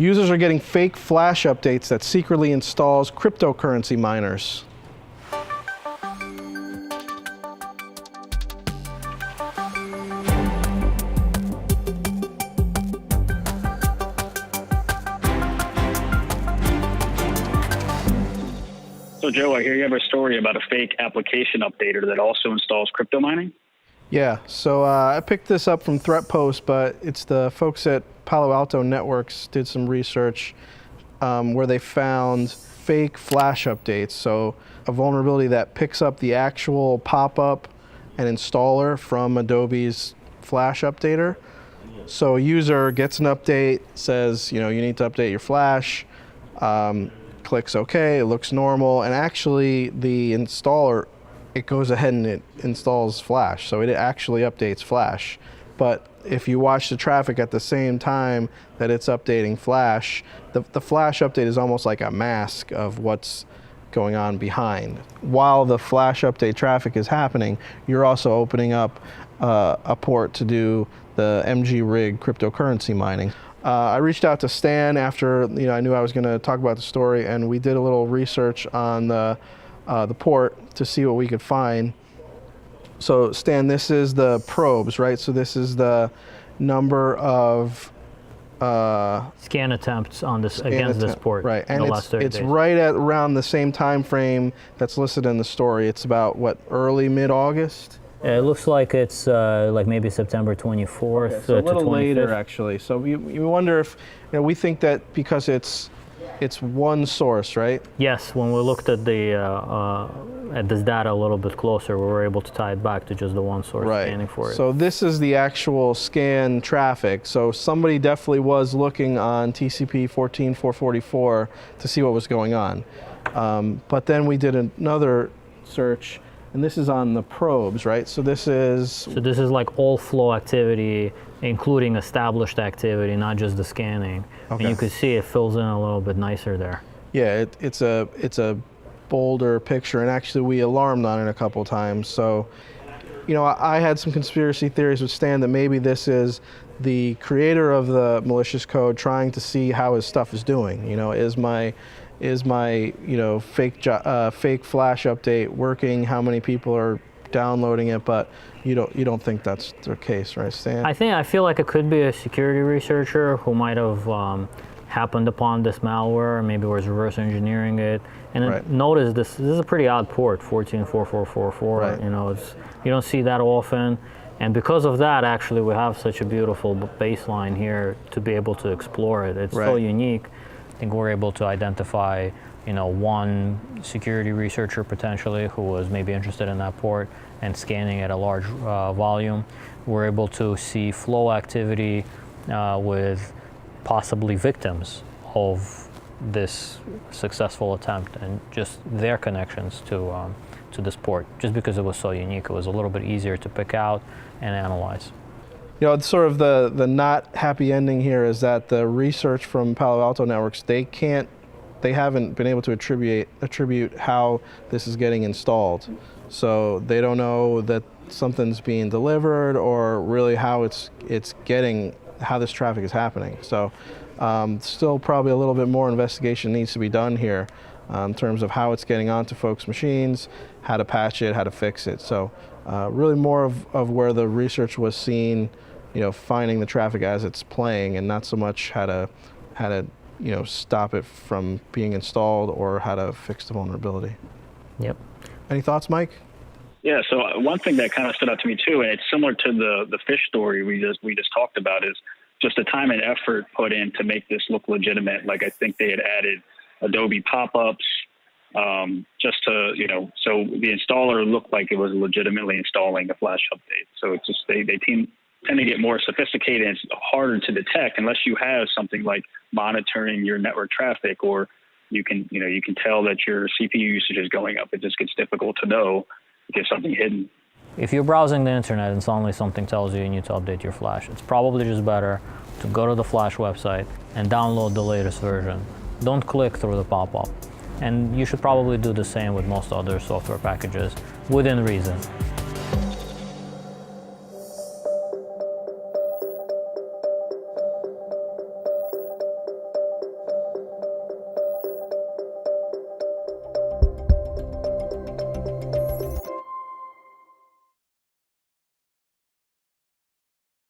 Users are getting fake flash updates that secretly installs cryptocurrency miners. So Joe, I hear you have a story about a fake application updater that also installs crypto mining? Yeah, so I picked this up from ThreatPost, but it's the folks at Palo Alto Networks did some research where they found fake flash updates. So a vulnerability that picks up the actual pop-up and installer from Adobe's flash updater. So a user gets an update, says, you need to update your flash, clicks OK, it looks normal, and actually the installer, it goes ahead and it installs Flash, so it actually updates Flash. But if you watch the traffic at the same time that it's updating Flash, the Flash update is almost like a mask of what's going on behind. While the Flash update traffic is happening, you're also opening up a port to do the MG-rig cryptocurrency mining. I reached out to Stan after I knew I was going to talk about the story, and we did a little research on the port to see what we could find. So Stan, this is the probes, right? So this is the number of scan attempts on this against this port, right? And in the last 30 it's days. right at around the same time frame that's listed in the story. It's about what, early mid-August? It looks like it's like maybe September 24th Okay, so a little to 25th. later, actually. So you wonder if we think that because it's one source, right? Yes, when we looked at the at this data a little bit closer, we were able to tie it back to just the one source scanning for it. So this is the actual scan traffic. So somebody definitely was looking on TCP 14.444 to see what was going on. But then we did another search, and this is on the probes, right? So this is like all flow activity, including established activity, not just the scanning. Okay. And you can see it fills in a little bit nicer there. Yeah, it's a bolder picture, and actually we alarmed on it a couple times. So, I had some conspiracy theories with Stan that maybe this is the creator of the malicious code trying to see how his stuff is doing. Is my fake flash update working? How many people are downloading it? But you don't think that's the case, right, Stan? I feel like it could be a security researcher who might have happened upon this malware, maybe was reverse engineering it. And right. Notice this is a pretty odd port, 14.4.4.4.4. Right. You don't see that often. And because of that, actually, we have such a beautiful baseline here to be able to explore it. It's so unique. I think we're able to identify, one security researcher potentially who was maybe interested in that port and scanning at a large volume. We're able to see flow activity with possibly victims of this successful attempt and just their connections to this port. Just because it was so unique, it was a little bit easier to pick out and analyze. It's sort of the not happy ending here is that the research from Palo Alto Networks, they haven't been able to attribute how this is getting installed. So they don't know that something's being delivered or really how how this traffic is happening. So still probably a little bit more investigation needs to be done here in terms of how it's getting onto folks' machines, how to patch it, how to fix it. So really more of where the research was seen, finding the traffic as it's playing, and not so much how to stop it from being installed or how to fix the vulnerability. Yep. Any thoughts, Mike? Yeah, so one thing that kind of stood out to me too, and it's similar to the fish story we just talked about, is just the time and effort put in to make this look legitimate. Like I think they had added Adobe pop-ups, just to, so the installer looked like it was legitimately installing a flash update. So it's just, they tend to get more sophisticated, and it's harder to detect unless you have something like monitoring your network traffic, or you can tell that your CPU usage is going up. It just gets difficult to know if there's something hidden. If you're browsing the internet and suddenly something tells you need to update your flash, it's probably just better to go to the Flash website and download the latest version. Don't click through the pop-up. And you should probably do the same with most other software packages within reason.